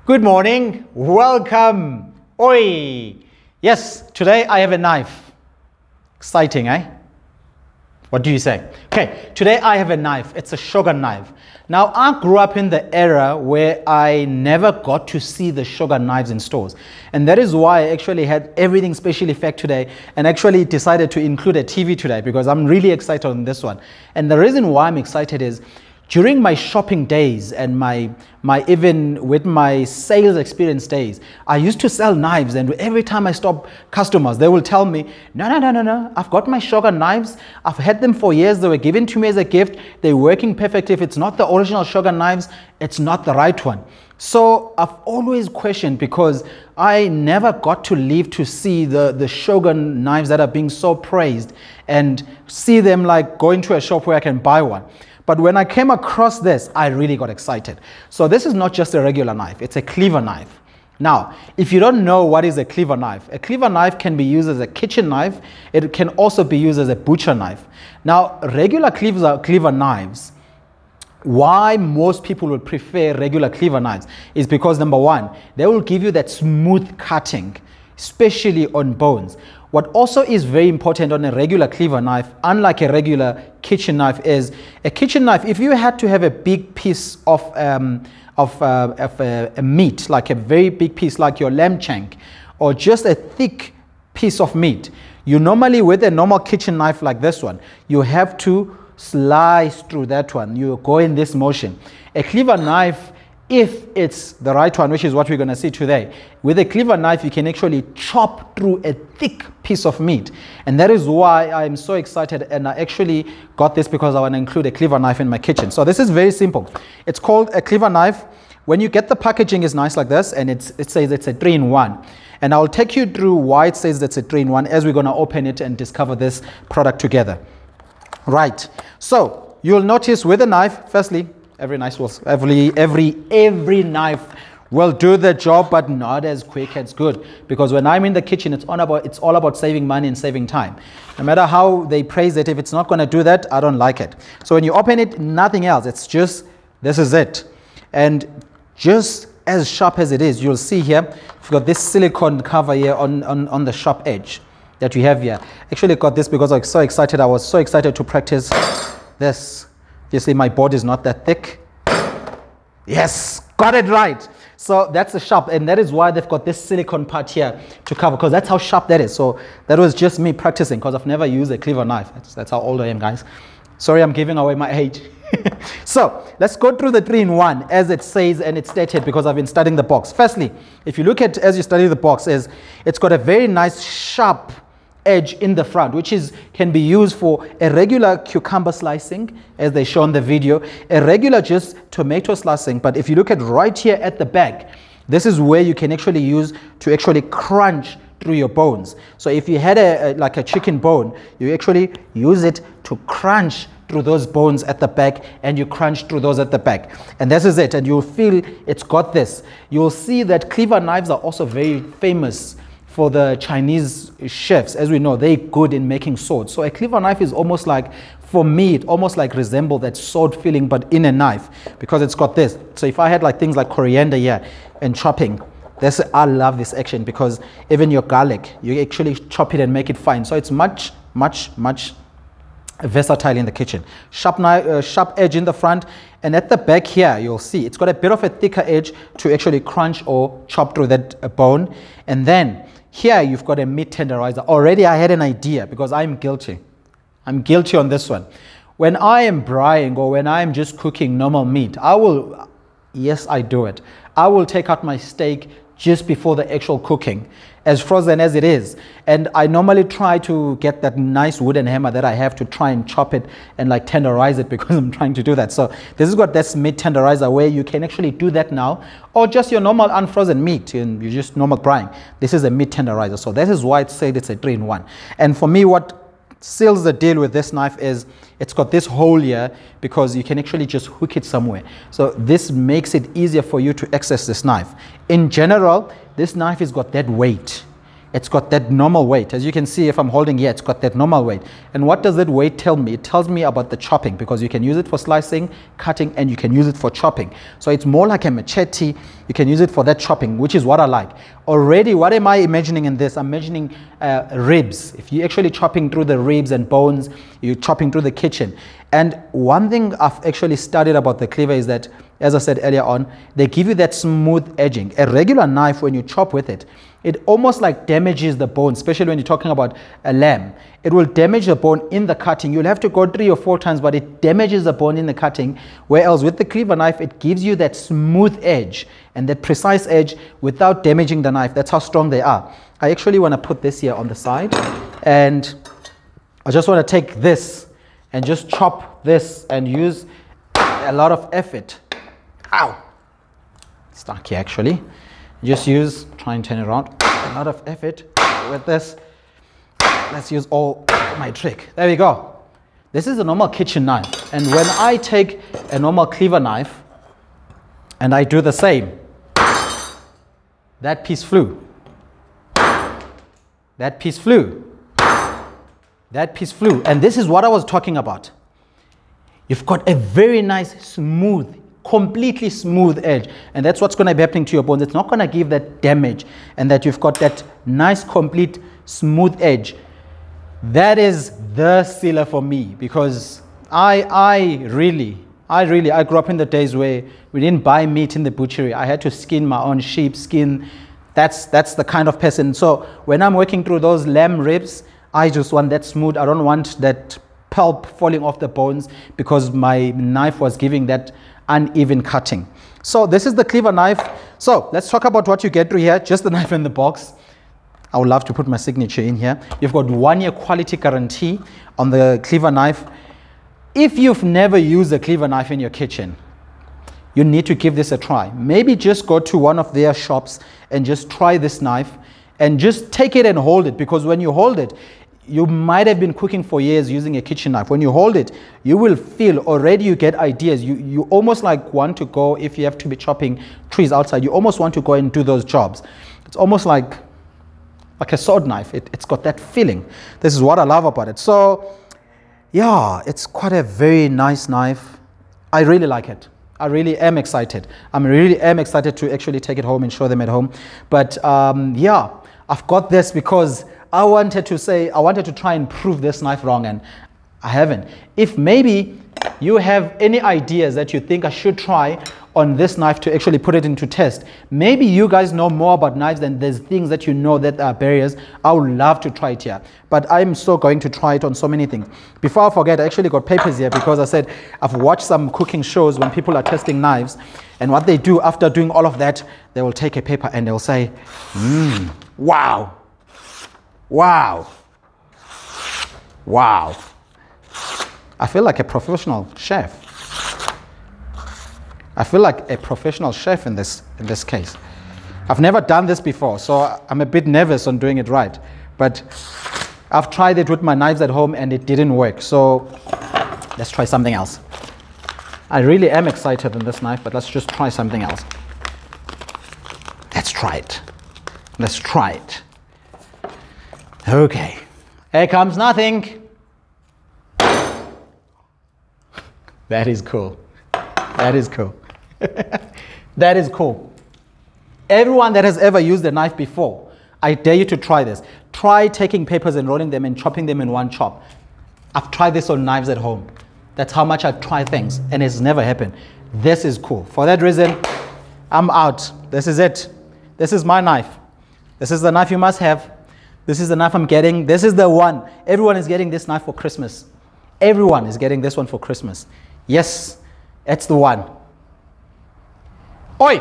Good morning, welcome. Oi! Yes, today I have a knife. Exciting, eh? What do you say? Okay, today I have a knife. It's a Shogun knife. Now, I grew up in the era where I never got to see the Shogun knives in stores. And that is why I actually had everything special effect today and actually decided to include a TV today because I'm really excited on this one. And the reason why I'm excited is during my shopping days and my even with my sales experience days, I used to sell knives, and every time I stop customers, they will tell me, no, I've got my Shogun knives. I've had them for years. They were given to me as a gift. They're working perfectly. If it's not the original Shogun knives, it's not the right one. So I've always questioned because I never got to live to see the Shogun knives that are being so praised and see them like going to a shop where I can buy one. But when I came across this, I really got excited. So this is not just a regular knife, it's a cleaver knife. Now, if you don't know what is a cleaver knife can be used as a kitchen knife. It can also be used as a butcher knife. Now, regular cleaver knives, why most people would prefer regular cleaver knives is because number one, they will give you that smooth cutting, especially on bones. What also is very important on a regular cleaver knife, unlike a regular kitchen knife, is a kitchen knife. If you had to have a big piece of meat, like a very big piece like your lamb shank, or just a thick piece of meat, you normally, with a normal kitchen knife like this one, you have to slice through that one. You go in this motion. A cleaver knife, if it's the right one, which is what we're going to see today, with a cleaver knife, you can actually chop through a thick piece of meat. And that is why I'm so excited. And I actually got this because I want to include a cleaver knife in my kitchen. So this is very simple. It's called a cleaver knife. When you get the packaging, is nice like this, and it says it's a 3-in-1. And I'll take you through why it says that's a 3-in-1 as we're going to open it and discover this product together. Right. So you'll notice with a knife, firstly, every knife will do the job, but not as quick as good. Because when I'm in the kitchen, it's all about saving money and saving time. No matter how they praise it, if it's not going to do that, I don't like it. So when you open it, nothing else. It's just, this is it. And just as sharp as it is, you'll see here, we've got this silicone cover here on the sharp edge that we have here. Actually got this because I was so excited. I was so excited to practice this. Obviously, my board is not that thick. Yes, got it right. So that's the sharp, and that is why they've got this silicone part here to cover, because that's how sharp that is. So that was just me practicing, because I've never used a cleaver knife. That's how old I am, guys. Sorry, I'm giving away my age. So let's go through the 3-in-1 as it says and it's stated, because I've been studying the box. Firstly, if you look at as you study the box, it's got a very nice sharp edge in the front, which can be used for a regular cucumber slicing, as they show in the video, a regular just tomato slicing. But if you look at right here at the back, this is where you can actually use to actually crunch through your bones. So if you had like a chicken bone, you actually use it to crunch through those bones at the back, and you crunch through those at the back. And this is it, and you'll feel it's got this. You'll see that cleaver knives are also very famous for the Chinese chefs. As we know, they're good in making swords. So a cleaver knife is almost like, for me, it almost like resembles that sword feeling, but in a knife, because it's got this. So if I had like things like coriander here and chopping, I love this action, because even your garlic, you actually chop it and make it fine. So it's much versatile in the kitchen. Sharp edge in the front, and at the back here, you'll see it's got a bit of a thicker edge to actually crunch or chop through that bone. And then here you've got a meat tenderizer. Already I had an idea, because I'm guilty. I'm guilty on this one. When I am braising or when I'm just cooking normal meat, yes, I do it. I will take out my steak just before the actual cooking, as frozen as it is. And I normally try to get that nice wooden hammer that I have to try and chop it and like tenderize it, because I'm trying to do that. So this has got this meat tenderizer where you can actually do that now, or just your normal unfrozen meat and you just normal braising. This is a meat tenderizer. So that is why it said it's a 3-in-1. And for me, what seals the deal with this knife is it's got this hole here, because you can actually just hook it somewhere. So this makes it easier for you to access this knife. In general, this knife has got that weight. It's got that normal weight. As you can see, if I'm holding here, it's got that normal weight. And what does that weight tell me? It tells me about the chopping, because you can use it for slicing, cutting, and you can use it for chopping. So it's more like a machete. You can use it for that chopping, which is what I like. Already, what am I imagining in this? I'm imagining ribs. If you're actually chopping through the ribs and bones, you're chopping through the kitchen. And one thing I've actually studied about the cleaver is that, as I said earlier on, they give you that smooth edging. A regular knife, when you chop with it, it almost like damages the bone, especially when you're talking about a lamb. It will damage the bone in the cutting. You'll have to go 3 or 4 times, but it damages the bone in the cutting. Whereas with the cleaver knife, it gives you that smooth edge and that precise edge without damaging the knife. That's how strong they are. I actually want to put this here on the side, and I just want to take this and just chop this and use a lot of effort. Ow! Stuck here actually. Just use, try and turn it around, a lot of effort with this. Let's use all my trick. There we go. This is a normal kitchen knife. And when I take a normal cleaver knife and I do the same, that piece flew. That piece flew. That piece flew. And this is what I was talking about. You've got a very nice, smooth, completely smooth edge, and that's what's going to be happening to your bones. It's not going to give that damage, and that you've got that nice, complete, smooth edge. That is the sealer for me, because I grew up in the days where we didn't buy meat in the butchery. I had to skin my own sheep skin. That's the kind of person. So when I'm working through those lamb ribs, I just want that smooth. I don't want that pulp falling off the bones, because my knife was giving that uneven cutting. So this is the cleaver knife. So let's talk about what you get through here. Just the knife in the box. I would love to put my signature in here. You've got 1-year quality guarantee on the cleaver knife. If you've never used a cleaver knife in your kitchen, you need to give this a try. Maybe just go to one of their shops and just try this knife, and just take it and hold it, because when you hold it, you might have been cooking for years using a kitchen knife. When you hold it, you will feel already, you get ideas. You almost like want to go, if you have to be chopping trees outside, you almost want to go and do those jobs. It's almost like a sword knife. It's got that feeling. This is what I love about it. So yeah, it's quite a very nice knife. I really like it. I really am excited. I really am excited to actually take it home and show them at home. But yeah, I've got this because I wanted to try and prove this knife wrong, and I haven't. If maybe you have any ideas that you think I should try on this knife to actually put it into test, maybe you guys know more about knives and there's things that you know that are barriers, I would love to try it here. But I'm still going to try it on so many things. Before I forget, I actually got papers here, because I said I've watched some cooking shows when people are testing knives, and what they do after doing all of that, they will take a paper and they'll say, wow. Wow. Wow. I feel like a professional chef. I feel like a professional chef in this case. I've never done this before, so I'm a bit nervous on doing it right. But I've tried it with my knives at home and it didn't work. So let's try something else. I really am excited on this knife, but let's just try something else. Let's try it. Let's try it. Okay, here comes nothing. That is cool. That is cool. That is cool. Everyone that has ever used a knife before, I dare you to try this. Try taking papers and rolling them and chopping them in one chop. I've tried this on knives at home. That's how much I try things, and it's never happened. This is cool. For that reason, I'm out. This is it. This is my knife. This is the knife you must have. This is the knife I'm getting. This is the one. Everyone is getting this knife for Christmas. Everyone is getting this one for Christmas. Yes, it's the one. Oi!